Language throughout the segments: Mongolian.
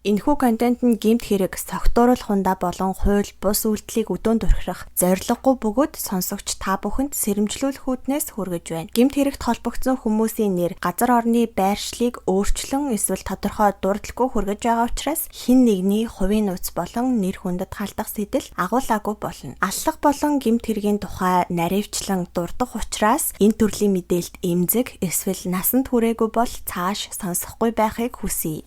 Энэхүү контент нь гэмт хэрэг, согтууруулах хундаа болон хууль, бус үйлдэлийг өдөөнд өрхөх зорилгогүй бөгөөд сонсогч та бүхэнд сэрэмжлүүлэх үүднээс хүргэж байна. Гэмт хэрэгт холбогдсон хүмүүсийн нэр, газар орны байршлыг өөрчлөн эсвэл тодорхой дурдлаггүй хүргэж байгаа учраас хэн нэгний хувийн нууц болон нэр хүндэд халдах сэтэл агуулаагүй болно. Аллах болон гэмт хэргийн тухай наривчлан дурдах учраас энэ төрлийн мэдээлэлд эмзэг эсвэл насанд хүрээгүй бол цааш сонсохгүй байхыг хүсье.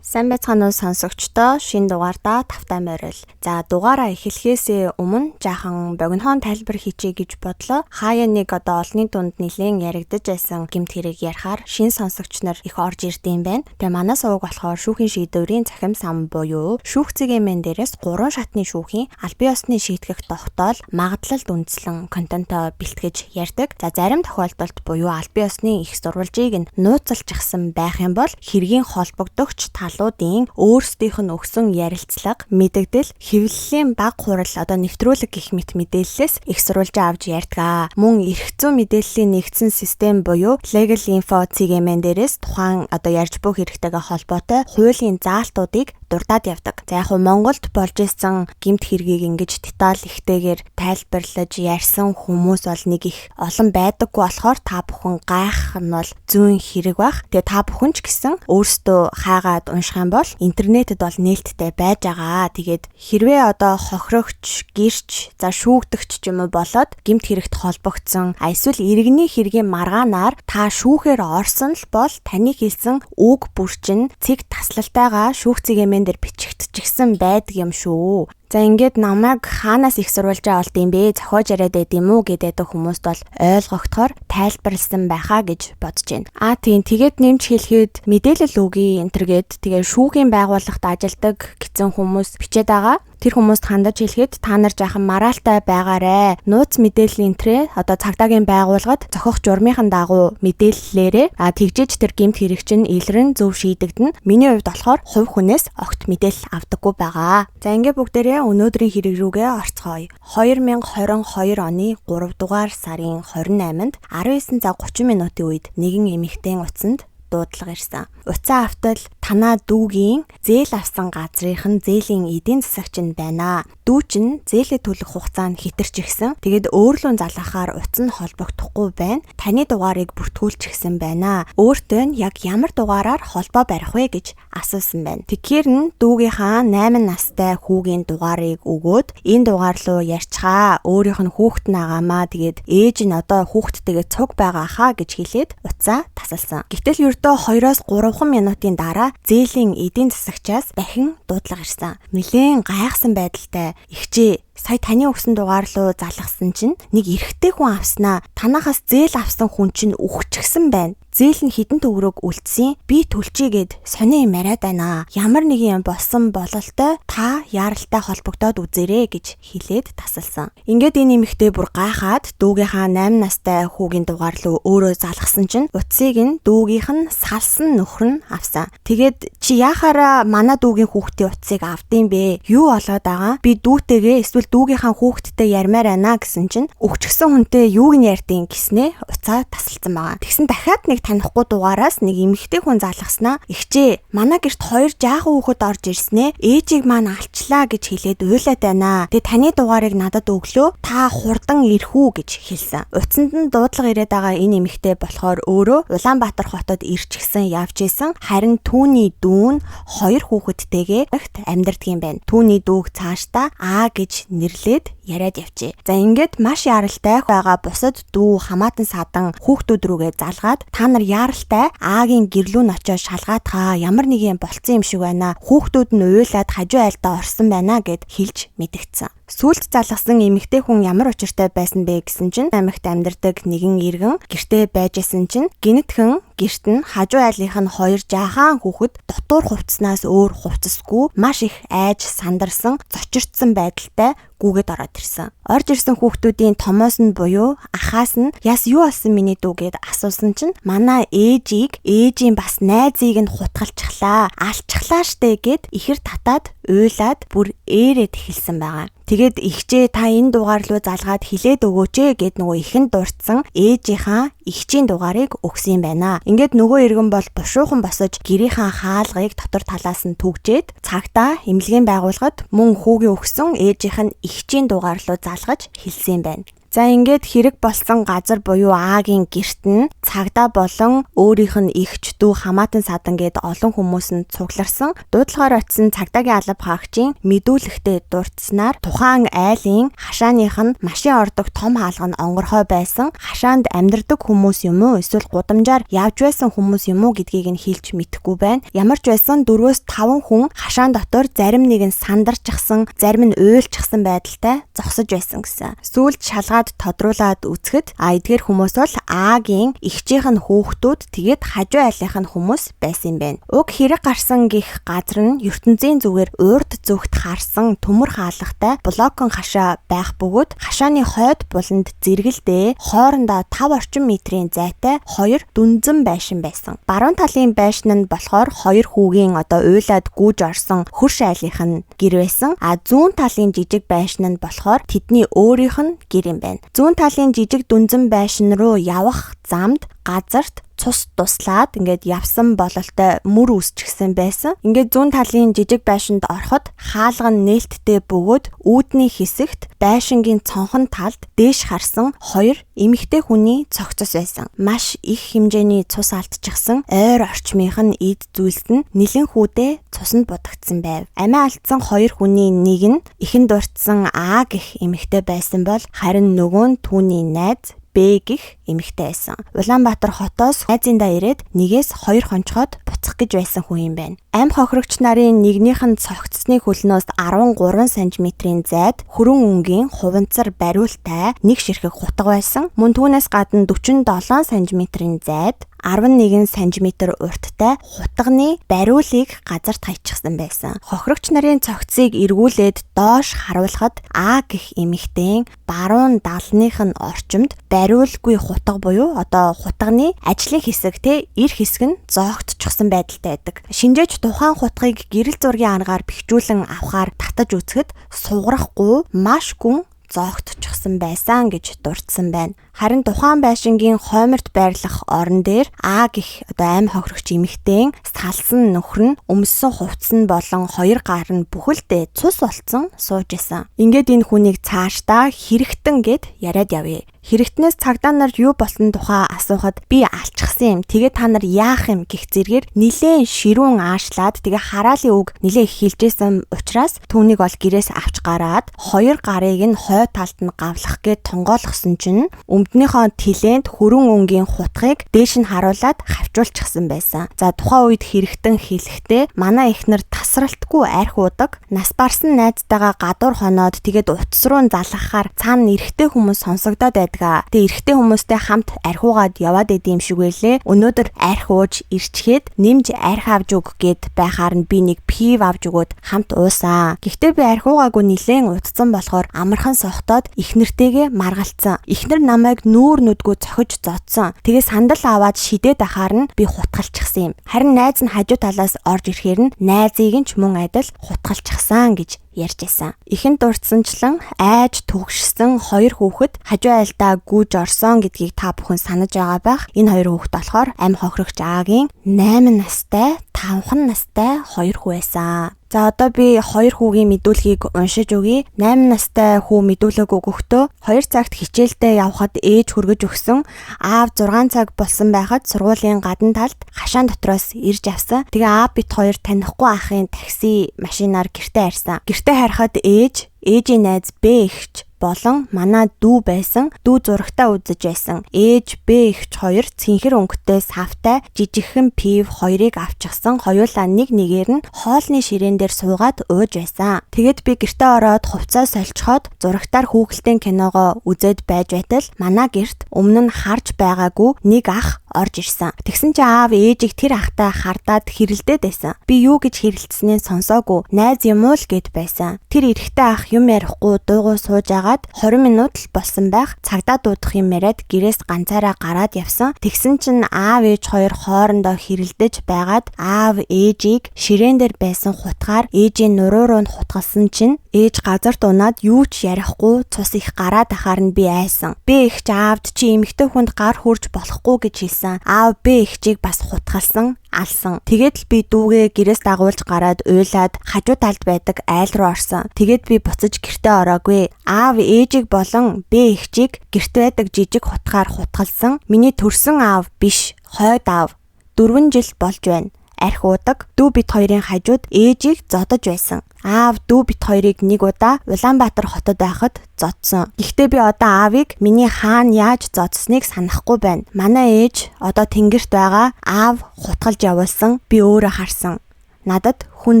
Сайн байцгаана уу сонсогчдоо, шинэ дугаардаа тавтай морил. За дугаараа эхлэхээс өмнө жаахан богинохон тайлбар хийчихье гэж бодлоо. Хаяа нэг олонний дунд нэлээд яригдаж байсан гэмт хэрэг ярихаар шинэ сонсогч нар их орж ирдэм байна. Тэгээ манай сувг болохоор шүүхийн шийдвэрийн цахим сан буюу шүүх цэгийн дээрээс 3 шатны шүүхийн аль бие усны шийтгэх тогтоол магадлалд үндэслэн контентоо бэлтгэж ярьдаг. За зарим тохиолдолд буюу аль бие усны их сурвалжийг нь нууцлчихсан байх юм бол хэргийн холбогдогч талуудын өөрсдийнх нь өгсөн ярилцлага, мэдэгдэл, хэвлэлийн баг хурал нэвтрүүлэг гэх мэт мэдээллээс их сурвалжаа авч ярьдаг. Мөн эрх зүйн мэдээллийн нэгдсэн систем буюу Legal Info цэгийн дээрээс тухайн ярьж бух хэрэгтэйгээ холбоотой хуулийн заалтуудыг дурдаад явдаг. За яг Монголд болж исэн гэмт хэргийг ингэж деталь ихтэйгээр тайлбарлаж ярьсан хүмүүс бол нэг их олон байдаггүй болохоор та бүхэн гайхах нь бол зүүн хэрэг бах. Тэгээ та бүхэн ч гэсэн өөрсдөө хаагаад унших юм бол интернетэд бол нээлттэй байж байгаа. Тэгээд хэрвээ хохирогч, гэрч, шүүгдэгч ч юм уу болоод гэмт хэрэгт холбогдсон эсвэл иргэний хэргийн маргаанаар та шүүхээр орсон л бол таны хэлсэн үг бүрчин цэг таслалтайгаа шүүх цэгийн дээр бичигдчихсэн байдаг юм шүү. За ингээд намайг хаанаас их сурвалжаа олд юм бэ? Зохиож яриад байд юм уу гэдэг хүмүүст бол ойлгогдохоор тайлбарлсан байхаа гэж бодож байна. Тийм тэгээд нэмж хэлэхэд мэдээлэл өгье энтергээд тэгээ шүүхийн байгууллагт ажилдаг гэсэн хүмүүс бичээд байгаа. Тэр хүмүүст хандаж хэлэхэд та нар жаахан маргаалтай байгаарэ. Нууц мэдээллийн энтрээ цагдаагийн байгууллагад зохих журмынхан дагуу мэдээллээрээ тэгжиж тэр гэмт хэрэг чинь илрэн зөв шийдэгдэнэ. Миний хувьд болохоор хувь хүнээс огт мэдээлэл авдаггүй байгаа. За ингээд бүгдээрээ өнөөдрийн хэрэг рүүгээ орцгоё. 2022 оны 3 дугаар сарын 28-нд 19 цаг 30 минутын үед нэгэн эмэгтэйн утсанд дуудлага ирсэн. Утсан автал танаа дүүгийн зээл авсан газрынхан зээлийн эдийн засагч нь байна. Дүү чинь зээлээ төлөх хугацаанд хэтэрчихсэн. Тэгээд өөрлөө залгахаар утас нь холбогдохгүй байна. Таны дугаарыг бүртгүүлчихсэн байна. Өөртөө нь яг ямар дугаараар холбоо барих вэ гэж асуусан байна. Тэгэхээр нь дүүгийнхаа 8 настай хүүгийн дугаарыг өгөөд энэ дугаар руу ярьцгаа. Өөрийнх нь хүүхэд нагаамаа тэгээд ээж нь хүүхдтэйгээ цуг байгаа хаа гэж хэлээд утсаа тасалсан. Гэтэл ердөө 2-3 минутын дараа зээлийн эдийн засагчаас дахин дуудлага ирсэн. Нилээн гайхсан байдалтай "Ихчээ, сая таны өгсөн дугаар руу залгасан чинь нэг эрэгтэй хүн авснаа. Танахаас зээл авсан хүн чинь үхчихсэн байна. Зээл нь хідэн төгрөг үлдсэн. Би төлчийгээд сони юм яриад байна. Ямар нэг юм болсон бололтой та яаралтай холбогдоод үзээрэй" гэж хэлээд тасалсан. Ингээд энэ эмэгтэй бүр гайхаад дүүгийнхаа 8 настай хүүгийн дугаар руу өөрөө залгасан чинь утсыг нь дүүгийнх нь салсан нөхөр нь авсан. Тэгээд чи яахаараа манай дүүгийн хүүхдийн утсыг авдсан бэ? Юу болоод байгаа? Би дүүтэйгээ эсвэл дүүгийнхаа хүүхдтэй ярмаар байна гэсэн чинь өгчгсөн хүнтэй юуг нь ярьдیں гэснээ уцаа тасалсан байгаа. Тэгсэн дахиад нэг танихгүй дугаараас нэг эмэгтэй хүн залгаснаа "Ихчээ, манай гэрт 2 жаахан хүүхэд орж ирснээ. Ээжийг маань алчлаа" гэж хэлээд уйлаад байна. "Тэгээ таны дугаарыг надад өглөө. Та хурдан ирэх үү" гэж хэлсэн. Утсанд нь дуудлага ирээд байгаа энэ эмэгтэй болохоор өөрөө Улаанбаатар хотод ирчихсэн явж исэн. Харин түүний дүү нь 2 хүүхэдтэйгээ амьдардаг юм байна. Түүний дүүг цаашдаа А гэж нэрлээд яриад явжээ. За ингээд маш яралтай байгаа бусад дүү хамаатан садан хүүхдүүд рүүгээ залгаад "Та нар яралтай Агийн гэрлүүн очиж шалгаад хаа. Ямар нэг юм болцсон юм шиг байна. Хүүхдүүд нь уйлаад хажуу айлдаа орсон байна" гэд хэлж мэдэгдсэн. Сүүлд залгасан эмэгтэй хүн ямар учиртай байсан бэ гэсэн чинь аймагт амьдардаг нэгэн иргэн гэртээ байж исэн чинь гинэтхэн гэрт нь хажуу айлынх нь 2 жаахан хүүхэд дотуур хувцснаас өөр хувцсгүй маш их айж сандарсан зочирдсан байдалтай гүгээд ороод ирсэн. Орж ирсэн хүүхдүүдийн томоос нь буюу ахаас нь "Яс юу болсон миний дүү" гэд асуусан чинь "Манай ээжийн бас найзыг нь хутгалчихлаа. Алчглаа штэ" гэд ихэр татаад уйлаад бүр ээрээд эхэлсэн байгаа. Тэгээд ихчээ та энэ дугаар руу залгаад хилээд өгөөч гэд нөгөө ихэнд дурдсан ээжийнхаа ихчийн дугаарыг өгсөн юм байна. Ингээд нөгөө иргэн бол бушуухан босож гэрийнхаа хаалгыг дотор талаас нь түгжээд цагтаа эмнэлгийн байгууллагад мөн хүүгийн өгсөн ээжийнх нь ихчийн дугаар руу залгаж хэлсэн юм байна. За ингээд хэрэг болсон газар буюу Агийн гэрт нь цагдаа болон өөрийнх нь эгч дүү хамаатан садан гээд олон хүмүүс нь цугларсан. Дуудлагаар очисон цагдаагийн алба хаагчийн мэдүүлэгтээ дурдсанаар тухайн айлын хашааных нь машин ордог том хаалга нь онгорхой байсан. Хашаанд амьдардаг хүмүүс юм уу эсвэл гудамжаар явж байсан хүмүүс юм уу гэдгийг нь хэлж мэдэхгүй байна. Ямар ч байсан 4-5 хүн хашаан дотор зарим нэг нь сандарчихсан, зарим нь уйлчихсан байдалтай зогсож байсан гэсэн. Сүүлд шалгаад тодруулаад үзэхэд эдгээр хүмүүс бол Агийн эгчийнх нь хүүхдүүд тэгээд хажуу айлынх нь хүмүүс байсан юм байна. Уг хэрэг гарсан гих газар нь ертөнцийн зүгээр урд зүгт харсан төмөр хаалгатай блокон хашаа байх бөгөөд хашааны хойд буланд зэрэгэлдээ хоорондоо 5 орчим метрийн зайтай 2 дүнзэн байшин байсан. Баруун талын байшин нь болохоор 2 хүүгийн уйлаад гүйж орсон хөрш айлынх нь гэр байсан. Зүүн талын жижиг байшин нь болохоор тэдний өөрийнх нь гэр юм байна. Зүүн талын жижиг дүнзэн байшин руу явах замд газарт цус туслаад ингээд явсан бололтой мөр үсчихсэн байсан. Ингээд зүүн талын жижиг байшинд ороход хаалга нь нээлттэй бөгөөд үүдний хэсэгт байшингийн цонхон талд дээш харсан 2 эмэгтэй хүний цогцос байсан. Маш их хэмжээний цус алдчихсан. Ойр орчмынх нь эд зүйлс нь нэлен хүүдээ цуснд будагдсан байв. Амиа алдсан 2 хүний нэг нь ихэн дурдсан А гэх эмэгтэй байсан бол харин нөгөө нь түүний найз Б гэх эмэгтэй байсан. Улаанбаатар хотоос найзындаа ирээд нэгээс 2 хонцоход буцах гэж байсан хүн юм байна. Амь хохирогч нарын нэгнийх нь цогцсны хөлнөөс 13 см-ийн зайд хөрөн өнгийн хуванцар бариултай нэг ширхэг хутга байсан. Мөн түүнээс гадна 47 см-ийн зайд 11 см урттай хутганы бариулыг газарт хаячихсан байсан. Хохирогч нарын цогцыг эргүүлээд доош харуулхад А гэх эмэгтэйн баруун далных нь орчимд бариулгүй хутга буюу хутганы ажлын хэсэг эр хэсэг нь зоогдчихсан байдалтай байдаг. Шинжээч тухайн хутгыг гэрэл зургийн аргаар бэхжүүлэн авахаар татаж үзэхэд сугарахгүй маш гүн зоогдчихсан байсан гэж дурдсан байна. Харин тухайн байшингийн хойморт байрлах орон дээр А гэх амь хохирогч эмэгтэйн салсан нөхөр нь өмссөн хувцас нь болон 2 гар нь бүхэлдээ цус болцсон сууж исэн. Ингээд энэ хүнийг цаашдаа хэрэгтэн гэд яриад явъя. Хэрэгтнээс цагдаа нар юу болсон тухай асуухад би алччихсан юм. Тэгээ та нар яах юм гэх зэргээр нилээн ширүүн аашлаад тэгээ хараалын үг нилээн хэлжсэн учраас түүнийг бол гэрээс авч гараад 2 гарыг нь хой талд нь гавлах гээд тонгоолгосон чинь өмднийхөө тэлэнд хөрөн өнгийн хутгыг дээш нь харуулад хавчуулчихсан байсан. За тухайн үед хэрэгтэн хэлэхдээ манай эхнэр тасралтгүй арх уудаг, нас барсан найзтайгаа гадуур хоноод тэгээд утас руу залгахаар цаана эрэгтэй хүмүүс сонсогдоод байдаг. Тэгээ эрэгтэй хүмүүстэй хамт архиугаад яваад идэм шиг байлээ. Өнөөдөр арх ууж ирчгээд нэмж арх авч өг гэд байхаар нь би нэг пив авч өгөөд хамт уусаа. Гэхдээ би архиугаагүй нилээн утсан болохоор амархан сохтоод эхнэртэйгээ маргалцсан. Эхнэр намайг нүүр нүдгүй цохиж зодсон. Тэгээ сандал аваад шидээд ахаар нь би хутгалчихсан юм. Харин найз нь хажуу талаас орж ирэхээр нь найзыг нь ч мөн адил хутгалчихсан гэж ярьж байсан. Ихэнд дурдсанчлан айж төгшсөн 2 хүүхэд хажуу айлдаа гүйж орсон гэдгийг та бүхэн санаж байгаа байх. Энэ 2 хүүхэд болохоор амь хохирогч Агийн 8 настай, 5 настай 2 хүү байсан. За одоо би 2 хүүгийн мэдүүлгийг уншиж өгье. 8 настай хүү мэдүүлэг өгөхдөө 2 цагт хичээлдээ явхад ээж хүргэж өгсөн. Аав 6 цаг болсон байхад сургуулийн гадна талд хашаан дотроос ирж авсан. Тэгээ аав бит 2 танихгүй ахын такси машинаар гэртээ харсан. Гэртээ харахад ээжийн найз Б эгч болон манай дүү байсан. Дүү зурагтаа үзэж байсан. Ээж Б эгч 2 цэнхэр өнгөтэй савтай жижигхэн пив 2-ыг авчихсан. Хоёулаа нэг нэгээр нь хоолны ширээн дээр суугаад ууж байсан. Тэгэд би гэртээ ороод хувцас солилцоход зурагтаар хүүхэлдэйн киногоо үзээд байж байтал манай гэрт өмнө нь харж байгаагүй нэг ах орж ирсэн. Тэгсэн чинь аав ээжийг тэр ахтай хардаад хэрэлдээд байсан. Би юу гэж хэрэлдснээ сонсоогүй. Найз юм уу л гэд байсан. Тэр эрэгтэй ах юм ярихгүй дуугүй сууж байгаа байгаад 20 минут л болсон байх. Цагдаа дуудах юм яриад гэрээс ганцаараа гараад явсан. Тэгсэн чинь аав ээж хоёр хоорондоо хэрэлдэж байгаад аав ээжийг ширээн дээр байсан хутгаар ээжийн нуруу руу хутгалсан чинь ээж газарт унаад юу ч ярихгүй цус их гараад ахаар нь би айсан. Би эгч аавд чи эмэгтэй хүнд гар хүрж болохгүй гэж хэлсэн. Аав би эгчийг бас хутгалсан. Алсан. Тэгээд л би дүүгээ гэрээс дагуулж гараад уйлаад хажуу талд байдаг айл руу орсон. Тэгээд би буцаж гэртээ ороогүй. Аав ээжийг болон би эгчийг гэрт байдаг жижиг хутгаар хутгалсан. Миний төрсөн аав биш, хойд аав 4 жил болж байна. Арх уудаг. Дүү бит хоёрын хажууд ээжийг зодож байсан. Аав дүү бит хоёрыг нэг удаа Улаанбаатар хотод байхад зодсон. Гэхдээ би одоо аавыг миний хаана яаж зодсныг санахгүй байна. Манай ээж одоо тэнгэрт байгаа. Аав хутгалж явуулсан. Би өөрөө харсан. Надад хүн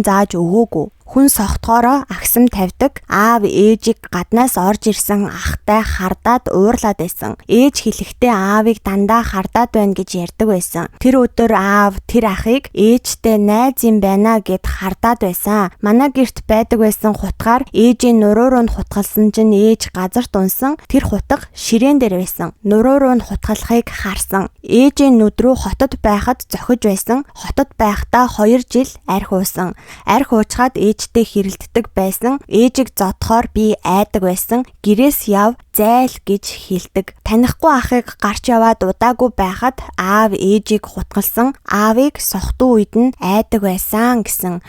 зааж өгөөгүй. Хүн согтгоороо агсам тавьдаг. Аав ээжийг гаднаас орж ирсэн ахтай хардаад уурлаад байсан. Ээж хэлэхдээ аавыг дандаа хардаад байна гэж ярьдаг байсан. Тэр өдөр аав тэр ахыг ээжтэй найз юм байна гэд хардаад байсан. Манай гэрт байдаг байсан хутгаар ээжийн нуруу руу хутгалсан чинь ээж газарт унсан. Тэр хутга ширээн дээр байсан. Нуруу руу хутгалахыг харсан. Ээжийн нүд рүү хотод байхад зохиж байсан. Хотод байхдаа 2 жил арх уусан. Арх уучгаад ээжтэй хэрэлддэг байсан. Ээжийг зодохоор би айдаг байсан. Гэрээс яв зайл гэж хэлдэг. Танихгүй ахыг гарч яваад удаагүй байхад аав ээжийг хутгалсан. Аавыг сохтуу үед нь айдаг байсан гэсэн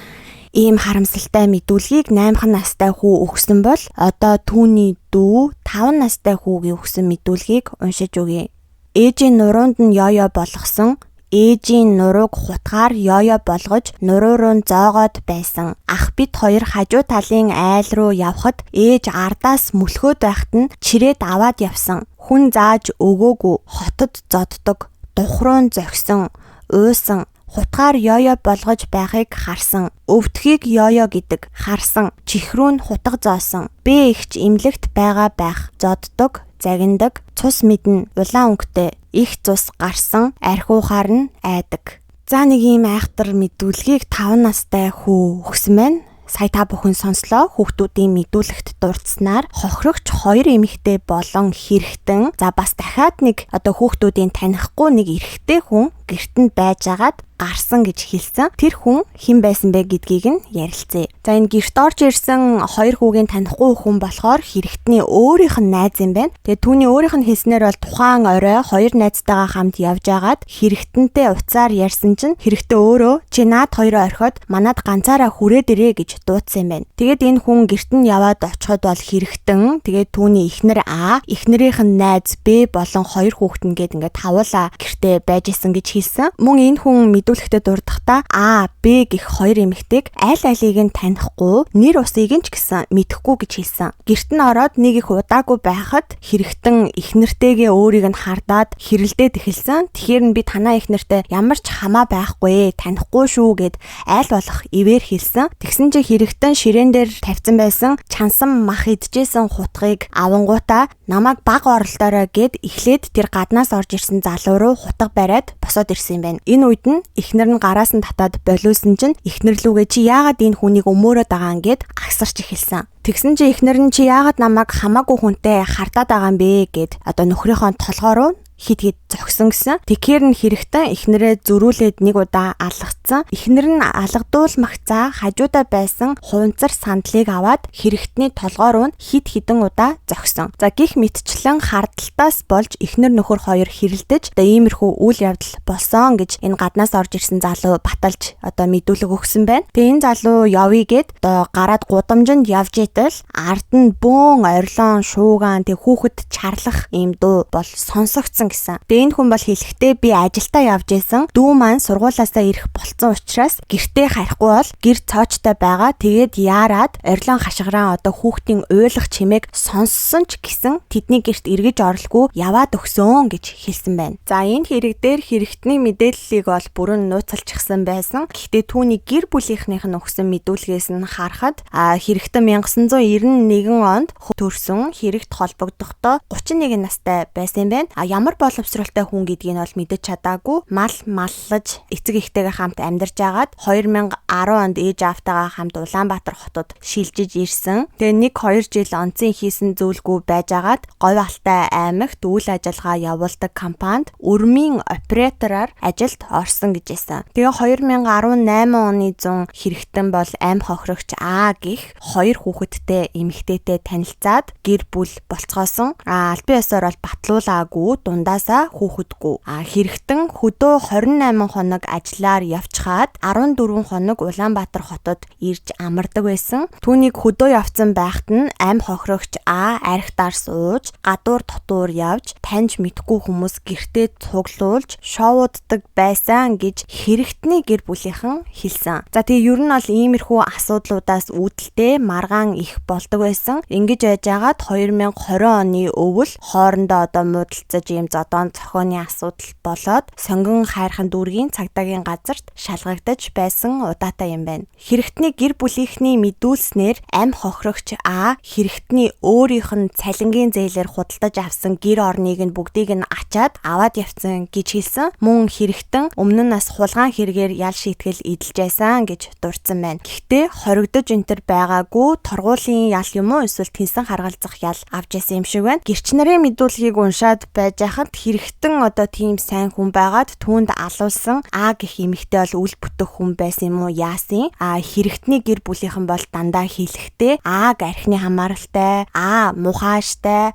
ийм харамсалтай мэдүүлгийг 8 настай хүү өгсөн бол одоо түүний дүү 5 настай хүүгийн өгсөн мэдүүлгийг уншиж өгье. Ээжийн нуруунд нь ёо болгосон. Ээжийн нурууг хутгаар ёо болгож нуруу руу зоогоод байсан. Ах бит хоёр хажуу талын айл руу явхад ээж ардаас мөлхөөд байхад нь чирээд аваад явсан. Хүн зааж өгөөгүй. Хотод зоддог. Духруу зогсон. Уусан. Хутгаар ёо болгож байхыг харсан. Өвдөхийг ёо гэдэг харсан. Чихрүү нь хутга зоосон. Би ихч имлэгт байгаа байх. Зоддог, загиндаг, цус мэднэ, улаан өнгөтэй. Их цус гарсан, архиухаар нь айдаг. За нэг ийм айхтар мэдүүлгийг 5 настай хүү өгсөн байна. Сая та бүхэн сонслоо. Хүүхдүүдийн мэдүүлэгт дурдсанаар хохирогч 2 эмэгтэй болон хэрэгтэн. За бас дахиад нэг одоо хүүхдүүдийн танихгүй нэг эрэгтэй хүн гэртэнд байжгаад гарсан гэж хэлсэн. Тэр хүн хэн байсан бэ гэдгийг нь ярилцъя. За энэ гэрт орж ирсэн 2 хүүгийн танихгүй хүн болохоор хэрэгтний өөрийнх нь найз юм байна. Тэгээ түүний өөрийнх нь хэлснээр бол тухайн орой 2 найзтайгаа хамт явж агаад хэрэгтэнтэй уцаар ярьсан чинь хэрэгтээ өөрөө чи наад хоёроо орхиод манад ганцаараа хүрээд ирээ гэж дуудсан юм байна. Тэгээд энэ хүн гэрт нь яваад очиход бол хэрэгтэн тэгээд түүний эхнэр А, эхнэрийнх нь найз Б болон 2 хүүхэд нь гээд ингээд тавуулаа гэртээ байж исэн гэж хэлсэн. Мөн энэ хүн мэдүүлэгтээ дурдахдаа А, Б гэх 2 эмэгтэйг аль алийг нь танихгүй, нэр усыг нь ч гэсэн мэдэхгүй гэж хэлсэн. Гэрт нь ороод нэг их удаагүй байхад хэрэгтэн эхнэртэйгээ өөрийг нь хардаад хэрэлдээд эхэлсэн. Тэгэхээр би танаа эхнэртэй ямар ч хамаа байхгүй, танихгүй шүү гэд аль болох ивэр хэлсэн. Тэгсэн чи хэрэгтэн ширээн дээр тавьсан байсан чансан мах идчихсэн хутгийг авангуудаа намайг баг оролдоорой гэд эхлээд тэр гаднаас орж ирсэн залуу руу хутга бариад босоод ирсэн юм байна. Энэ үед нь эхнэр нь гараас нь татаад болиулсан чинь эхнэр лүгээ чи яагаад энэ хүнийг өмөөрөөд байгаа юм гэд агсарч эхэлсэн. Тэгсэн чи эхнэр нь чи яагаад намайг хамаагүй хүнтэй хартаад байгаа юм бэ гэд одоо нөхрийнхөө толгой руу хит зогсон гэсэн. Тэгэхээр нь хэрэгтэн эхнэрээ зөрүүлээд нэг удаа алгацсан. Эхнэр нь алгадуул магцаа хажуудаа байсан хуванцар сандлыг аваад хэрэгтний толгой руу хит хідэн удаа зогсон. За гих мэтчлэн хардталтаас болж эхнэр нөхөр хоёр хэрэлдэж одоо иймэрхүү үйл явдал болсон гэж энэ гаднаас орж ирсэн залуу баталж одоо мэдүүлэг өгсөн байна. Тэгээ энэ залуу явъя гэд одоо гараад гудамжинд явж итэл ард нь бөөн орилон шуугаан тэг хүүхэд чарлах ийм дуу бол сонсогдсон гэсэн. Тэгээ энэ хүн бол хэлэхдээ би ажилдаа явж исэн. Дүү маань сургуулаасаа ирэх болцсон учраас гэртээ харихгүй бол гэр цоочтой байгаа. Тэгээд яарад орилон хашгираа одоо хүүхдийн уйлах чимээг сонссон ч гэсэн тэдний гэрт эргэж оролгүй яваад өгсөн гэж хэлсэн байна. За энэ хэрэг дээр хэрэгтний мэдээллийг бол бүрэн нууцалчихсан байсан. Гэхдээ түүний гэр бүлийнхнийх нь өгсөн мэдүүлгээс нь харахад хэрэгтэн 1991 онд төрсөн, хэрэгт холбогдохдоо 31 настай байсан юм байна. Ямар ямар боловсролтой хүн гэдгийг нь бол мэдэж чадаагүй маллаж эцэг эхтэйгээ хамт амьдарч агаад 2010 онд ээж аавтайгаа хамт Улаанбаатар хотод шилжиж ирсэн. Тэгээ 1-2 жил онцын хийсэн зүйлгүй байжгаад говь алтай аймагт үйл ажиллагаа явуулдаг компанид өрмийн оператораар ажилд орсон гэжсэн. Тэгээ 2018 оны 100 хэрэгтэн бол амь хохирогч А гих 2 хүүхэдтэй эмэгтэйтэй танилцаад гэр бүл болцгоосон. Албан ёсоор бол батлуулаагүй, дундаасаа хүүхэдгүй. Хэрэгтэн хөдөө 28 хоног ажиллаар явчихаад 14 хоног Улаанбаатар хотод ирж амардаг байсан. Түүнийг хөдөө явцсан байхад нь амь хохирогч А архитаар сууж, гадуур дотуур явж, таньж мэдгүй хүмүүс гэртээ цуглуулж, шоуддаг байсан гэж хэрэгтний гэр бүлийнхэн хэлсэн. За тэгээ ер нь бол иймэрхүү асуудлуудаас үүдэлтэй маргаан их болдог байсан. Ингэж байжгаад 2020 оны өвөл хоорондоо муудалцаж ийм зодоон цохооны асуудал болоод сонгон хайрхан дүүргийн цагдаагийн газарт шалгагдаж байсан удаатай юм байна. Хэрэгтний гэр бүлийнхний мэдүүлснээр амь хохирогч А хэрэгтний өөрийнх нь цалингийн зээлээр худалдаж авсан гэр орныг нь бүгдийг нь ачаад аваад явсан гэж хэлсэн. Мөн хэрэгтэн өмнө нь бас хулгайн хэрэгээр ял шийтгэл эдэлж байсан гэж дурдсан байна. Гэхдээ хоригдож энтер байгаагүй торгуулийн ял юм уу эсвэл тэнсэн харгалзах ял авч ясан юм шиг байна. Гэрч нарын мэдүүлгийг уншаад байж хахад хэрэгтэн тийм сайн хүн байгаад түүнд алуулсан А гэх эмэгтэй бол үл бүтэх хүн байсан юм уу яасан. Хэрэгтний гэр бүлийнхэн бол дандаа хэлэхдээ Аг архины хамааралтай, мухааштай,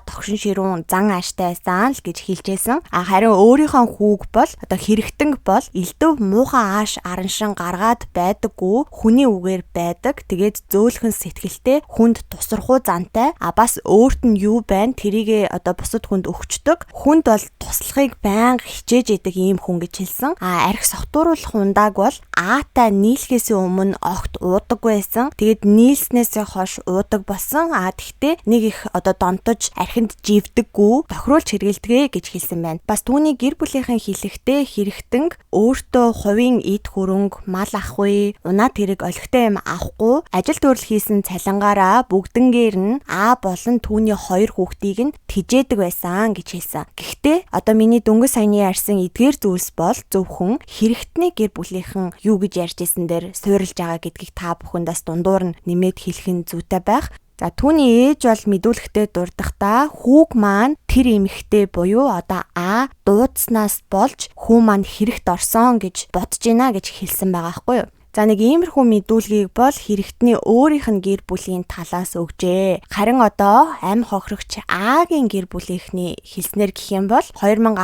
тогшин ширүүн зан ааштай байсан л гэж хэлжсэн. Харин өөрийнхөө хүүг бол хэрэгтэнг бол элдв муухай ааш араншин гаргаад байдаггүй, хүний үгээр байдаг. Тэгээд зөөлхөн сэтгэлтэй, хүнд тусархуу зантай, бас өөрт нь юу байна тэрийг бусад хүнд өгчдөг. Хүнд бол туслахыг байнга хичээж идэг ийм хүн гэж хэлсэн. Арх согтууруулах ундааг бол Атай нийлхээс өмнө огт уудаггүй байсан. Тэгээд нийлснээсээ хойш уудаг болсон. Тэгтээ нэг их донтож архинд живдэггүй, тохируулж хэрэгэлдэгэ гэж хэлсэн байна. Бас түүний гэр бүлийнхэн хэлэхдээ хэрэгтэн өөртөө хувийн эд хөрөнгө, мал ахгүй, унаа тэрэг олигтой юм авахгүй, ажил төрөл хийсэн цалингаараа бүгднгээр нь А болон түүний 2 хүүхдийг нь тижээдэг байсан гэж хэлсэн. Гэхдээ миний дөнгөж саяны ярьсан эдгээр зүйлс бол зөвхөн хэрэгтний гэр бүлийнхэн юу гэж ярьж исэн дээр суурилж байгаа гэдгийг та бүхэндээс дундуур нь нэмээд хэлэх нь зүйтэй байх. За түүний ээж бол мэдүүлэхдээ дурдахдаа хүүг маань тэр эмэгтэй буюу А дуудснаас болж хүү маань хэрэгт орсон гэж бодож байна гэж хэлсэн байгаа байхгүй юу? За нэг иймэрхүү мэдүүлгийг бол хэрэгтний өөрийнх нь гэр бүлийн талаас өгжээ. Харин амь хохирогч Агийн гэр бүлийнхний хэлснээр гэх юм бол 2018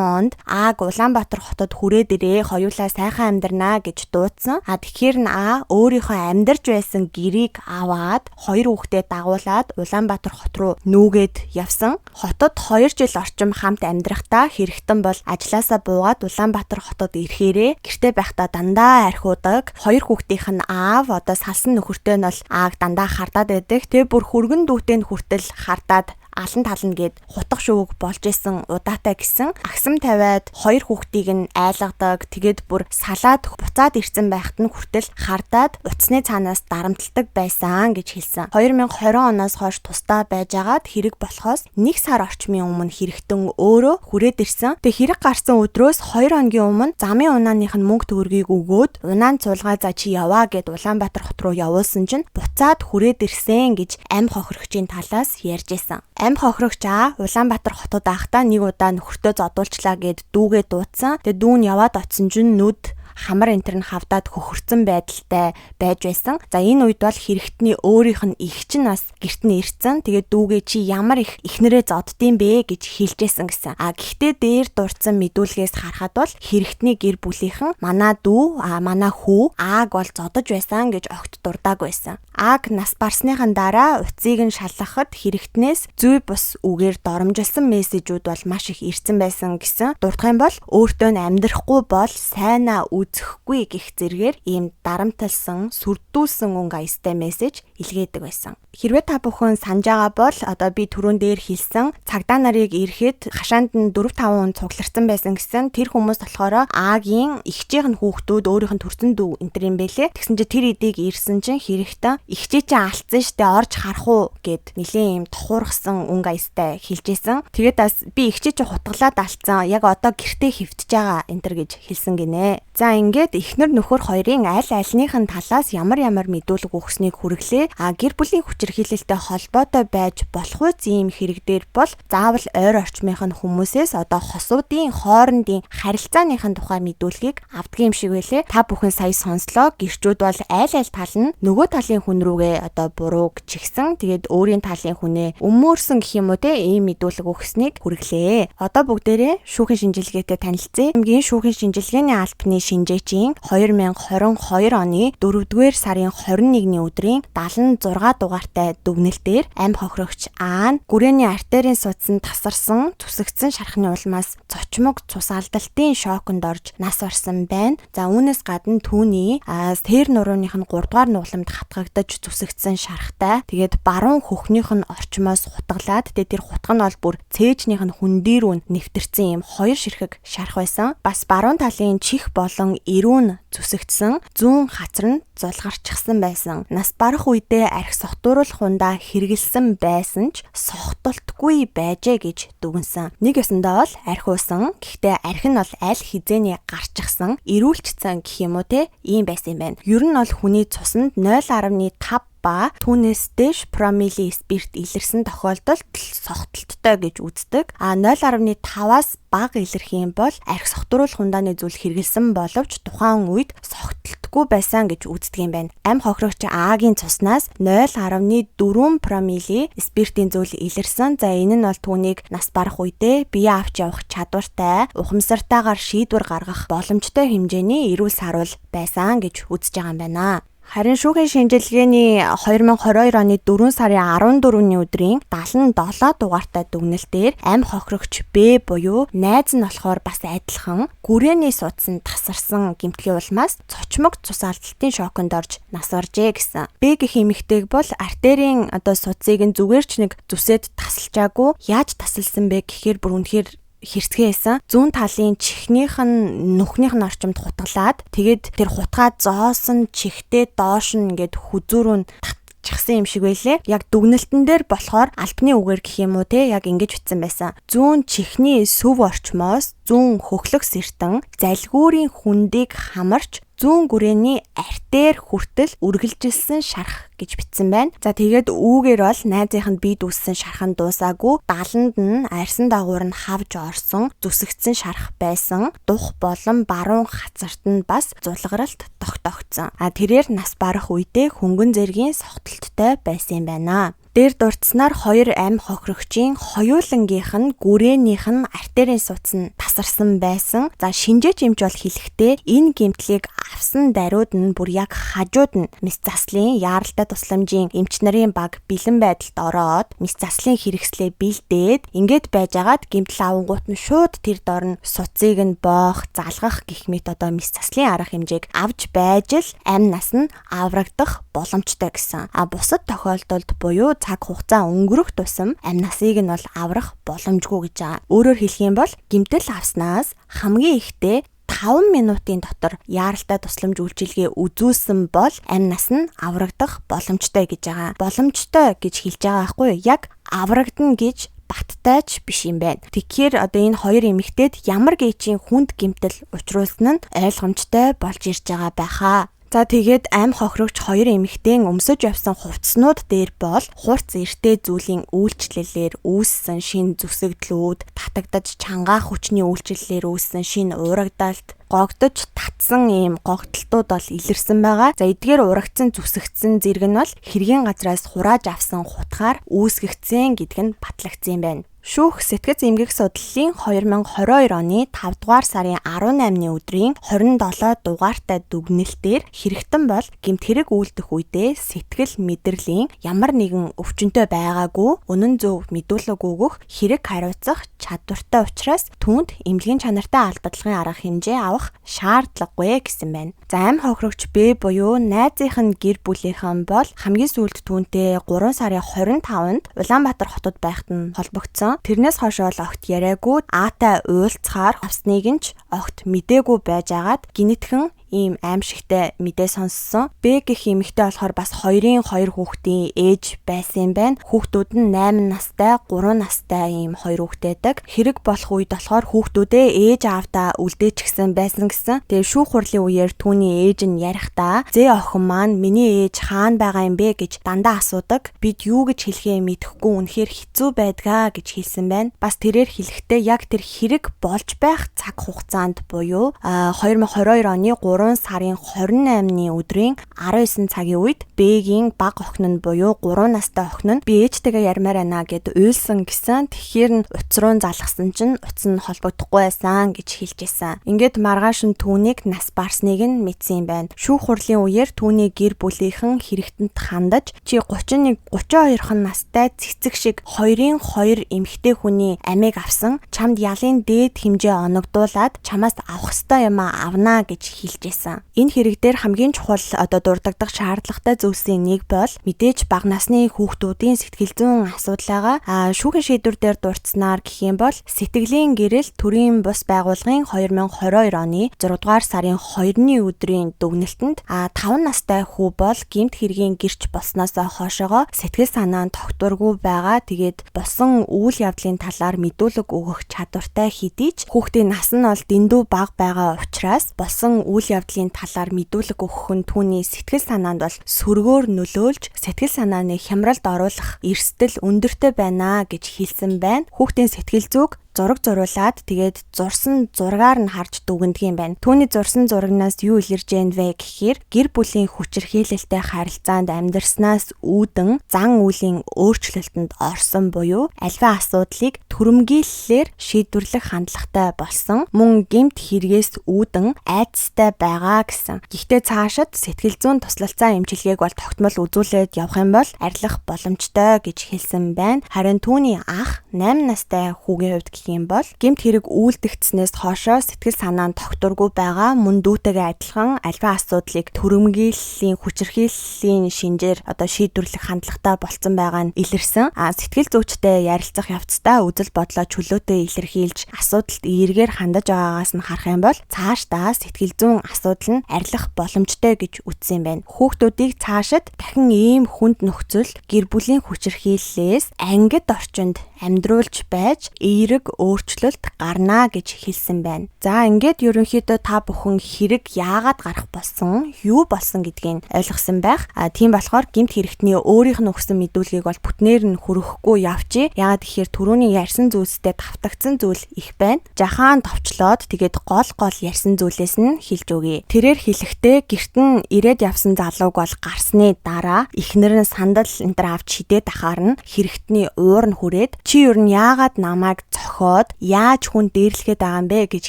онд Аг Улаанбаатар хотод хүрээд ирээ, хоёулаа сайхан амьдрнаа гэж дуудсан. Тэгэхээр нь А өөрийнхөө амьдарч байсан гэрийг аваад 2 хүүхдээ дагуулад Улаанбаатар хот руу нүүгээд явсан. Хотод 2 жил орчим хамт амьдрахдаа хэрэгтэн бол ажилласаа буугаад Улаанбаатар хотод ирэхээрээ гэртээ байхдаа дандаа архиудаг. 2 хүүхдийнх нь аав салсан нөхөртэй нь бол Ааг дандаа хардаад байдаг. Тэгээ бүр хүргэн дүүтэй нь хүртэл хардаад алан тална гэд хутга шүүг болж исэн удаатай гэсэн. Агсам тавиад 2 хүүхдийг нь айлгадаг. Тэгээд бүр салаад буцаад ирсэн байхад нь хүртэл хардаад утасны цаанаас дарамтлагдаг байсан гэж хэлсэн. 2020 оноос хойш тусдаа байжгаад хэрэг болохоос 1 сар орчмын өмнө хэрэгтэн өөрөө хүрээд ирсэн. Тэгээ хэрэг гарсан өдрөөс 2 хоногийн өмнө замын унааных нь мөнгө төгрөгийг өгөөд унаан цуулгаа за чи яваа гэд Улаанбаатар хот руу явуулсан чинь буцаад хүрээд ирсэн гэж амь хохирогчийн талаас ярьж исэн. Амь хохирогч Улаанбаатар хотод байхдаа нэг удаа нөхөртөө зодуулчлаа гэд дүүгээ дуудсан. Тэгээ дүү нь яваад оцсон чинь нүд хамар энтер нь хавдаад хөхөрцөн байдалтай байж байсан. За энэ үед бол хэрэгтний өөрийнх нь эгч нь бас гэрт нь ирсэн. Тэгээд дүүгээ чи ямар их ихнэрээ зоддсон бэ гэж хэлжсэн гэсэн. Гэхдээ дээр дурдсан мэдүүлгээс харахад бол хэрэгтний гэр бүлийнхэн манай дүү, манай хүү Ааг бол зодож байсан гэж огт дурдааг байсан. Ааг нас барсныхан дараа утсыг нь шалгахад хэрэгтнээс зүй бус үгээр доромжилсан мессежүүд бол маш их ирсэн байсан гэсэн. Дурдах юм бол өөртөө нь амьдрахгүй бол сайнаа үзэхгүй гэх зэргээр ийм дарамтлсан, сүрдүүлсэн өнгө аястай мессеж илгээдэг байсан. Хэрвээ та бүхэн санаж байгаа бол одоо би түрүүн дээр хэлсэн цагдаа нарыг ирэхэд хашаанд нь 4-5 хүн цугларсан байсан гэсэн тэр хүмүүс болохоор Агийн эгчийн хүүхдүүд өөрийнх нь төрсөн дүү энэ төр юм бэлээ. Тэгсэн чинь тэр эдийг ирсэн чинь хэрэгтэн эгчээ чинь алдсан штэ орж харах уу гэд нилийн юм тухуурхсан өнгө аястай хэлжсэн. Тэгээд бас би эгчээ чинь хутгалаад алдсан. Яг одоо гэртээ хөвтөж байгаа энэ төр гэж хэлсэн гинэ. За ингээд эхнэр нөхөр хоёрын аль альныхын талаас ямар мэдүүлэг өгснгийг хүргэлээ. Гэр бүлийн хүчирхийлэлтэй холбоотой байж болох үс ийм хэрэг дээр бол заавал ойр орчмынх нь хүмүүсээс одоо хосуудын хоорондын харилцааныхын тухай мэдүүлгийг авдаг юм шиг байлээ. Та бүхэн сая сонслоо. Гэрчүүд бол аль тал нь нөгөө талын хүн рүүгээ одоо бурууг чигсэн. Тэгээд өөрийн талын хүнээ өмөөрсөн гэх юм уу те ийм мэдүүлэг өгснийг хүргэлээ. Одоо бүгдээрээ шүүхийн шинжилгээтэй танилцъя. Хамгийн шүүхийн шинжилгээний албаны шинжээчийн 2022 оны 4-р сарын 21-ний өдрийн 76 дугаартай дүгнэлтээр амь хохирогч Аан гүрээний артерийн судаснд тасарсан зүсэгдсэн шархны улмаас цочмог цус алдалтын шоконд орж нас барсан байна. За үүнээс гадна түүний тэр нурууных нь 3 дугаар нугламд хатгагдаж зүсэгдсэн шархтай. Тэгээд баруун хөхнийх нь орчмоос хутгалаад тэр хутга нь бол бүр цээжнийх нь хүндий рүү нэвтэрсэн юм 2 ширхэг шарх байсан. Бас баруун талын чих болон эрүүн зүсэгдсэн зүүн хацар нь зулгарчихсан байсан. Нас барах үедээ архи сохтууруулах хундаа хэрэгэлсэн байсан ч сохтолтгүй байжээ гэж дүгнсэн. Нэг ёсондоо бол архи уусан. Гэхдээ архи нь бол аль хизээний гарчихсан, эрүүлчихсэн гэх юм уу те ийм байсан юм байна. Ер нь бол хүний цуснд 0.5 ба түүнээс дэш промилийн спирт илэрсэн тохиолдолд сохтолттой гэж үздэг. 0.5-аас бага илэрх юм бол архи сохтууруулах хундааны зүйл хэрэгэлсэн боловч тухайн үед сохтолтгүй байсан гэж үздэг юм байна. Амь хохирогч Агийн цуснаас 0.4 промилийн спиртийн зүйл илэрсэн. За энэ нь бол түүнийг нас барах үедээ бие авч явах чадвартай, ухамсартайгаар шийдвэр гаргах боломжтой хэмжээний эрүүл саруул байсан гэж үзэж байгаа юм байна. Харин шүүхийн шинжилгээний 2022 оны 4 сарын 14-ний өдрийн 77 дугаартай дүгнэлтээр амь хохирогч Б буюу найз нь болохоор бас адилхан гүрээний судаснд тасарсан гэмтлийн улмаас цочмог цус алдалтын шоконд орж нас баржээ гэсэн. Б гэх эмэгтэйг бол артерийн судсыг нь зүгээр ч нэг зүсэд тасалчаагүй. Яаж тасалсан бэ гэхээр бүр үнэхээр хэрцгээсэн. Зүүн талын чихнийх нь нүхнийх нь орчимд хутгалаад тэгээд тэр хутгаа зоосон чихтэй доош нь ингээд хүзүүрүүн татчихсан юм шиг байлээ. Яг дүгнэлтэн дээр болохоор альбаны үгээр гэх юм уу те яг ингэж бичсэн байсан. Зүүн чихний сөв орчмоос зүүн хөхлөх сэртэн залгуурын хүндийг хамарч зүүн гүрээний артер хүртэл үргэлжилсэн шарх гэж бичсэн байна. За тэгээд үүгээр бол найзынханд бие дүүссэн шархан дуусаагүй, даланд нь арьсан дагуур нь хавж орсон зүсэгдсэн шарх байсан. Дух болон баруун хацарт нь бас зулгаралт тогтогдсон. Тэрээр нас барах үедээ хөнгөн зэргийн сохтолттой байсан юм байна. Дээр дурдсанаар 2 амь хохирогчийн хоёулангийнх нь гүрээнийх нь артерийн судас нь тасарсан байсан. За шинжээч эмч бол хэлэхдээ энэ гэмтлийг авсан даруйд нь бүр яг хажууд нь мис заслын яаралтай тусламжийн эмч нарын баг бэлэн байдалд ороод мис заслын хэрэгслээ бэлдээд ингээд байжгаад гэмтэл авангуут нь шууд тэр дор нь суцыг нь боох, залгах гэх мэт мис заслын арга хэмжээг авч байж л амь нас нь аврагдах боломжтой гэсэн. Бусад тохиолдолд буюу цаг хугацаа өнгөрөх тусам амь насыг нь бол аврах боломжгүй гэж байгаа. Өөрөөр хэлэх юм бол гэмтэл авснаас хамгийн ихдээ 5 минутын дотор яаралтай тусламж үйлчилгээ үзүүлсэн бол амь нас нь аврагдах боломжтой гэж байгаа. Боломжтой гэж хэлж байгаа байхгүй юу? Яг аврагдана гэж баттайч биш юм байна. Тэгэхээр энэ хоёр эмэгтэйд ямар гэйчийн хүнд гэмтэл учруулсан нь ойлгомжтой болж ирж байгаа байхаа. За тэгээд амь хохирогч 2 эмэгтэйн өмсөж явсан хувцснууд дээр бол хурц эртэй зүйлийн үйлчлэлээр үүссэн шин зүсэгдлүүд, татагдаж чангаах хүчний үйлчлэлээр үүссэн шин урагдалт, гогдож татсан ийм гогдолтууд бол илэрсэн байгаа. За эдгээр урагдсан зүсэгдсэн зэрэг нь бол хэргийн газраас хурааж авсан хутгаар үүсгэгдсэн гэдг нь батлагдсан юм байна. Шүүх сэтгэц эмгэг судлалын 2022 оны 5 дугаар сарын 18-ны өдрийн 27 дугаартай дүгнэлтээр хэрэгтэн бол гэмт хэрэг үйлдэх үедээ сэтгэл мэдрэлийн ямар нэгэн өвчнөд байгаагүй, үнэн зөв мэдүүлэг өгөх, хэрэг хариуцах чадвартай учраас түүнд эмнэлгийн чанартай алдагдлын арга хэмжээ авах явах шаардлагагүй гэсэн байна. За амь хохирогч Б буюу найзынх нь гэр бүлийнхэн бол хамгийн сүүлд түүнтэй 3 сарын 25-нд Улаанбаатар хотод байхад нь холбогдсон. Тэрнээс хойш бол огт яриаггүй Атай уулзахаар авсныг нь ч огт мэдээгүй байж агаад гинэтхэн ийм аимшигтай мэдээ сонссон. Б гэх эмэгтэй болохоор бас 2-2 хүүхдийн ээж байсан юм байна. Хүүхдүүд нь 8 настай, 3 настай ийм 2 хүүхдээдэг. Хэрэг болох үед болохоор хүүхдүүдээ ээж аавдаа үлдээчихсэн байсан гэсэн. Тэгээ шүүх хурлын үеэр түүний ээж нь ярихдаа "Зээ охин маань миний ээж хаана байгаа юм бэ?" гэж дандаа асуудаг. "Бид юу гэж хэлэхээ мэдэхгүй үнэхээр хэцүү байдгаа" гэж хэлсэн байна. Бас тэрээр хэлэхдээ яг тэр хэрэг болж байх цаг хугацаанд буюу 2022 оны 3 сарын 28-ны өдрийн 19 цагийн үед Б-гийн баг охин нь буюу 3 настай охин нь "Би ээжтэйгээ ярмаар байна" гэд уйлсан гэсэн. Тэгэхээр нь утас руу залгасан чинь утас нь холбогдохгүй байсан гэж хэлжсэн. Ингээд маргааш нь түүнийг нас барсныг нь мэдсэн юм байна. Шүүх хурлын үеэр түүний гэр бүлийнхэн хэрэгтэнд хандаж "Чи 32 настай цэцэг шиг 2-2 эмэгтэй хүний амийг авсан. Чамд ялын дээд хэмжээ оногдуулаад чамаас авах ёстой юм авнаа" гэж хэлжсэн. Энэ хэрэг дээр хамгийн чухал дурддагдах шаардлагатай зүйлсийн нэг бол мэдээж бага насны хүүхдүүдийн сэтгэл зүйн асуудал байгаа. Шүүхийн шийдвэр дээр дурдсанаар гэх юм бол сэтгэлийн гэрэл төрийн бус байгууллагын 2022 оны 6 дугаар сарын 2-ны өдрийн дүгнэлтэнд 5 настай хүү бол гэмт хэргийн гэрч болсноос хойшоо сэтгэл санаа нь тогтворгүй байгаа. Тэгээд болсон үйл явдлын талаар мэдүүлэг өгөх чадвартай хэдий ч хүүхдийн нас нь бол дэндүү бага байгаа учраас болсон үйл явдлын талаар мэдүүлэг өгөх нь түүний сэтгэл санаанд бол сөргөөр нөлөөлж сэтгэл санааны хямралд оруулах эрсдэл өндөртэй байна гэж хэлсэн байна. Хүүхдийн сэтгэл зүйг зураг зуруулад тэгээд зурсан зургаар нь харж дүгнэдэг юм байна. Түүний зурсан зурагнаас юу илэрж байна вэ гэхээр гэр бүлийн хүчирхийлэлтэй харилцаанд амьдрснаас үүдэн зан үйлийн өөрчлөлтөнд орсон буюу альва асуудлыг түрэмгийллээр шийдвэрлэх хандлагатай болсон. Мөн гэмт хэрэгээс үүдэн айдастай байгаа гэсэн. Гэхдээ цаашид сэтгэл зүйн туслалцаа эмчилгээг бол тогтмол үзүүлээд явах юм бол арилах боломжтой гэж хэлсэн байна. Харин түүний ах 8 настай хүүгийн хувьд юм бол гэмт хэрэг үйлдэгдснээс хоошоо сэтгэл санаа нь тогтворгүй байгаа. Мөн дүүтэйгээ адилхан альва асуудлыг түрэмгийллийн хүчирхийллийн шинжээр шийдвэрлэх хандлагатай болсон байгаа нь илэрсэн. Сэтгэл зүйчтэй ярилцах явцдаа үзэл бодлоо чөлөөтэй илэрхийлж асуудалд эергээр хандаж байгаагаас нь харах юм бол цаашдаа сэтгэл зүйн асуудал нь арилах боломжтой гэж үзсэн байна. Хүүхдүүдийг цаашид дахин ийм хүнд нөхцөл гэр бүлийн хүчирхийллээс ангид орчинд амьдруулж байж эерэг өөрчлөлт гарнаа гэж хэлсэн байна. За ингээд ерөнхийдөө та бүхэн хэрэг яагаад гарах болсон, юу болсон гэдгийг ойлгосон байх. Тийм болохоор гэмт хэрэгтний өөрийнх нь өгсөн мэдүүлгийг бол бүтнээр нь хүргэхгүй явчих. Яагаад гэхээр түрүүний ярьсан зүйлстэй тавтагдсан зүйл их байна. Жахаан товчлоод тэгээд гол ярьсан зүйлээс нь хэлж өгье. Тэрээр хэлэхдээ гэрт нь ирээд явсан залууг бол гарсны дараа эхнэр нь сандал энтер авч хидээд ахаар нь хэрэгтний уур нь хүрээд "Чи юу нь яагаад намайг цохиод яаж хүн дээрлэхэд байгаа юм бэ" гэж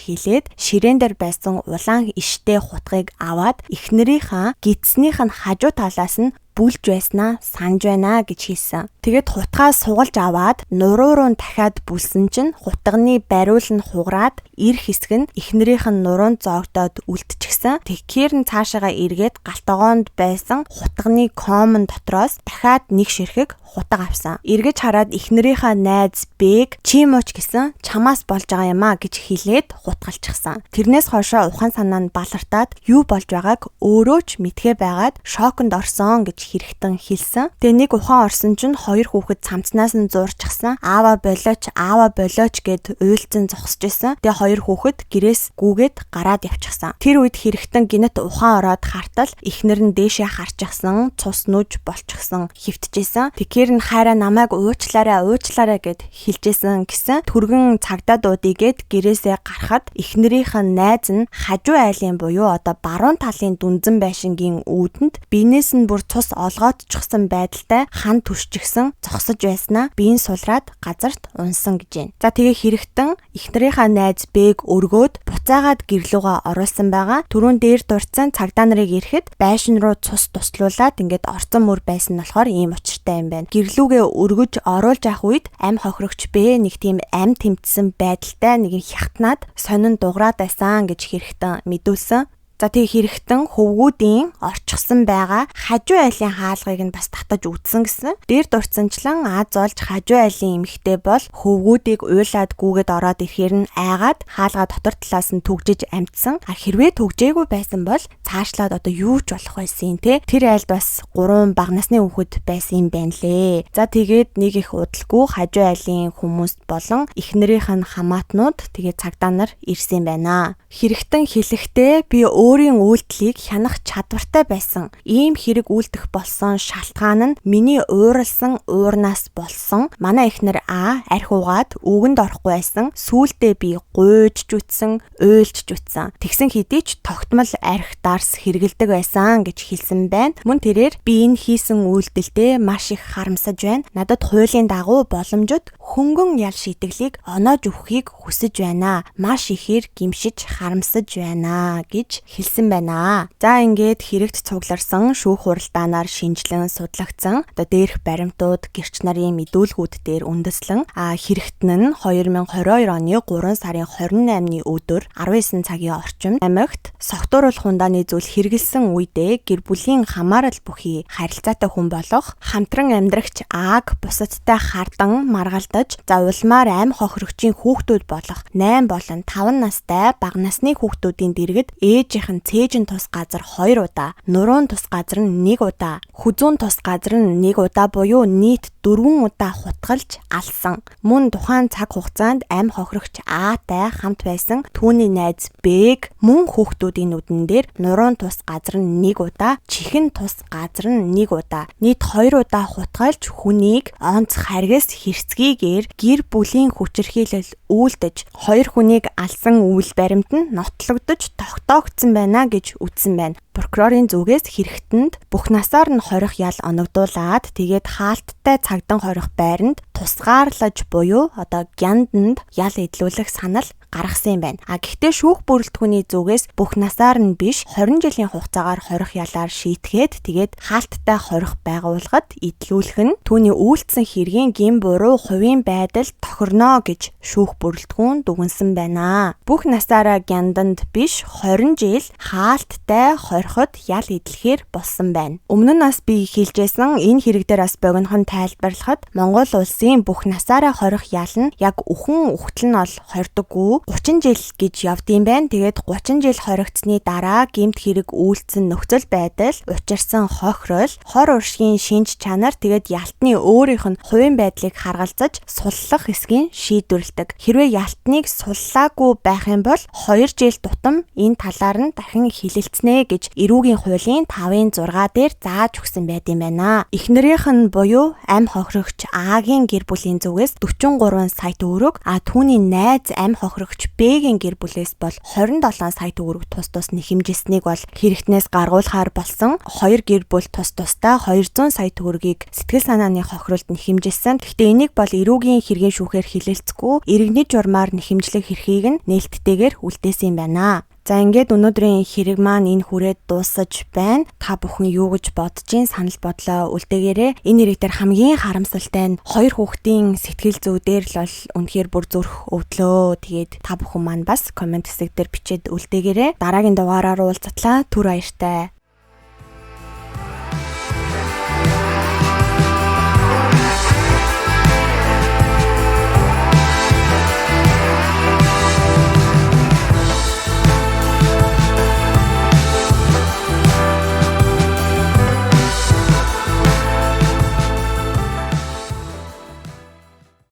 хэлээд ширээн дээр байсан улаан иштэй хутгийг аваад эхнэрийнхээ гидснийх нь хажуу талаас нь бүлж байснаа санаж байна гэж хэлсэн. Тэгээд хутгаа сугалж аваад нуруу руу дахиад бүлсэн чинь хутганы бариул нь хугараад эр хэсэг нь эхнэрийнх нь нуруунд зоогдоод үлдчихсэн. Тэгэхээр нь цаашаага эргээд галтгоонд байсан хутганы комон дотроос дахиад нэг ширхэг хутга авсан. Эргэж хараад эхнэрийнхээ найз Бэг "Чи мууч гэсэн чамаас болж байгаа юм а" гэж хэлээд хутгалчихсан. Тэрнээс хойшоо ухаан санаа нь балартаад юу болж байгааг өөрөө ч мэдхээ байгаад шоконд орсон гэж хэрэгтэн хэлсэн. Тэгээ нэг ухаан орсон чинь 2 хүүхэд цамцнаас нь зуурчихсан. Аава болооч гэд уйлцэн зогсож исэн. Тэгээ 2 хүүхэд гэрээс гүүгээд гараад явчихсан. Тэр үед хэрэгтэн гинэт ухаан ороод хартал эхнэр нь дээшээ харчихсан, цус нүж болчихсон хөвтөжсэн. Тэгэхээр нь хайраа намайг уучлаарай гэд хэлжсэн гэсэн. Түргэн цагдаа дуудийгээд гэрээсээ гарахад эхнэрийнх нь найз нь хажуу айлын буюу баруун талын дүнзэн байшингийн үүдэнд биенээс нь бүр цус олгоодчихсан байдалтай хан түшчихсэн зогсож байснаа биеийн сулраад газарт унсан гэж байна. За тэгээ хэрэгтэн эхнэрийнхээ найз Бэг өргөөд буцаагаад гэрлүүгээ оруулсан байгаа. Түрүүн дээр дурдсан цагдаа нарыг ирэхэд байшин руу цус туслуулаад ингээд орцон мөр байсан нь болохоор ийм учиртай юм байна. Гэрлүүгээ өргөж оруулж авах үед ам хохирогч Б нэг тийм ам тэмцсэн байдалтай нэг хятнаад сонин дуграад байсан гэж хэрэгтэн мэдүүлсэн. За тэгээ хэрэгтэн хөвгүүдийн орчихсан байгаа хажуу айлын хаалгыг нь бас татаж үтсэн гэсэн. Дээр дурдсанчлан аз олж хажуу айлын эмэгтэй бол хөвгүүдийг уйлаад гүүгээд ороод ирэхээр нь айгаад хаалгаа дотор талаас нь түгжиж амтсан. Хэрвээ түгжээгүй байсан бол цаашлаад одоо юу ч болох байсан те. Тэр айлд бас 3 бага насны хүүхэд байсан юм байна лээ. За тэгээд нэг их удалгүй хажуу айлын хүмүүс болон эхнэрийнх нь хамаатнууд тэгээ цагдаа нар ирсэн байна. Хэрэгтэн хэлэхдээ би өөрийн үйлдэлийг хянах чадвартай байсан. Ийм хэрэг үйлдэх болсон шалтгаан нь миний ууралсан уурнаас болсон. Манай эхнэр арх угаад үгэнд орохгүй байсан. Сүүлдээ би гуйж жүтсэн, уйлж жүтсэн. Тэгсэн хэдий ч тогтмол арх дарс хэрэгэлдэг байсан гэж хэлсэн байна. Мөн тэрээр би энэ хийсэн үйлдэлдээ маш их харамсаж байна. Надад хуулийн дагуу боломжит хөнгөн ял шийтгэлийг оноож өгөхийг хүсэж байна. Маш ихээр гимшиж харамсаж байна гэж хэлсэн байна. За ингээд хэрэгт цугларсан шүүх хуралдаанаар шинжилэн судлагдсан. Одоо дээрх баримтууд гэрч нарын мэдүүлгүүд дээр үндэслэн хэрэгтэн нь 2022 оны 3 сарын 28-ны өдөр 19 цагийн орчимд Амигт согтууруулах хундааны зүйл хэрэгэлсэн үедээ гэр бүлийн хамаарал бүхий харилцаатай хүн болох хамтран амьдрагч Ааг бусадтай хардан маргалдаж за улмаар ам хохирогчийн хүүхдүүд болох 8 болон 5 настай бага насны хүүхдүүдийн дэргэд ээжийнх нь цээжин тус газар 2 удаа, нуруунд тус газар нь 1 удаа, хүзүүн тус газар нь 1 удаа буюу нийт 4 удаа хутгалж алсан. Мөн тухайн цаг хугацаанд ам хохирогч Аатай хамт байсан түүний найз Бэг мөн хүүхдүүдийн нүдэн дээр нуруунд тус газар нь 1 удаа, чихэн тус газар нь 1 удаа, нийт 2 удаа хутгалж хүнийг онцх харгас хэрцгийгээр гэр бүлийн хүчирхийлэл үйлдэж 2 хүнийг алсан үйл баримт нь нотлогдож тогтоогдсон байна гэж үздэн байна. Прокурорын зүгээс хэрэгтэнд бүх насаар нь хорих ял оногдуулаад тэгээд хаалттай цагдан хорих байранд тусгаарлаж буюу одоо гянданд ял идлүүлэх санал гаргасан юм байна. Гэхдээ шүүх бүрэлдэхүүний зүгээс бүх насаар нь биш 20 жилийн хугацаагаар хорих ялаар шийтгээд тэгээд хаалттай хорих байгууллагад идлүүлэх нь түүний үйлдсэн хэргийн гин буруу хувийн байдал тохирно гэж шүүх бүрэлдэхүүн дүгнсэн байна. Бүх насаараа гянданд биш 20 жил хаалттай хориход ял идлэхээр болсон байна. Өмнө нь бас би хэлжсэн энэ хэрэг дээр бас богинохон тайлбарлахад Монгол улсын бүх насаараа хорих ял нь яг үхэн үхтэл нь бол хордоггүй 30 жил гэж явдсан байна. Тэгээд 30 жил хоригдсны дараа гэмт хэрэг үйлдсэн нөхцөл байдал, учирсан хохирол, хор уршгийн шинж чанар тэгээд ялтны өөрийнх нь хувийн байдлыг харгалзаж суллах эсгийн шийдвэрлэдэг. Хэрвээ ялтныг суллаагүй байх юм бол 2 жил тутам энэ талаар нь дахин хилэлцнэ гэж эрүүгийн хуулийн 5-6 дээр зааж өгсөн байт юм байна. Эхнэрийнх нь буюу ам хохирогч Аагийн гэр бүлийн зүгээс 43 сая төгрөг, түүний найз ам хохирогч Бэгийн гэр бүлээс бол 27 сая төгрөг тус нэхэмжилсэнийг бол хэрэгтнээс гаргуулахаар болсон. 2 гэр бүл тус тусдаа 200 сая төгрөгийг сэтгэл санааны хохиролд нэхэмжилсэн. Гэхдээ энийг бол эрүүгийн хэргийн шүүхээр хилэлцэхгүй иргэний журмаар нэхэмжлэх эрхийг нь нээлттэйгээр үлдээсэн юм байна. За ингээд өнөөдрийн хэрэг маань энэ хүрээд дуусаж байна. Та бүхэн юу гэж бодож ин санал бодлоо үлдээгээрэй. Энэ хэрэг дээр хамгийн харамсалтай нь 2 хүүхдийн сэтгэл зүй дээр л бол үнэхээр бүр зүрх өвдлөө. Тэгээд та бүхэн маань бас комент хэсэг дээр бичээд үлдээгээрэй. Дараагийн дугаараар уулзтлаа. Түр баяртай.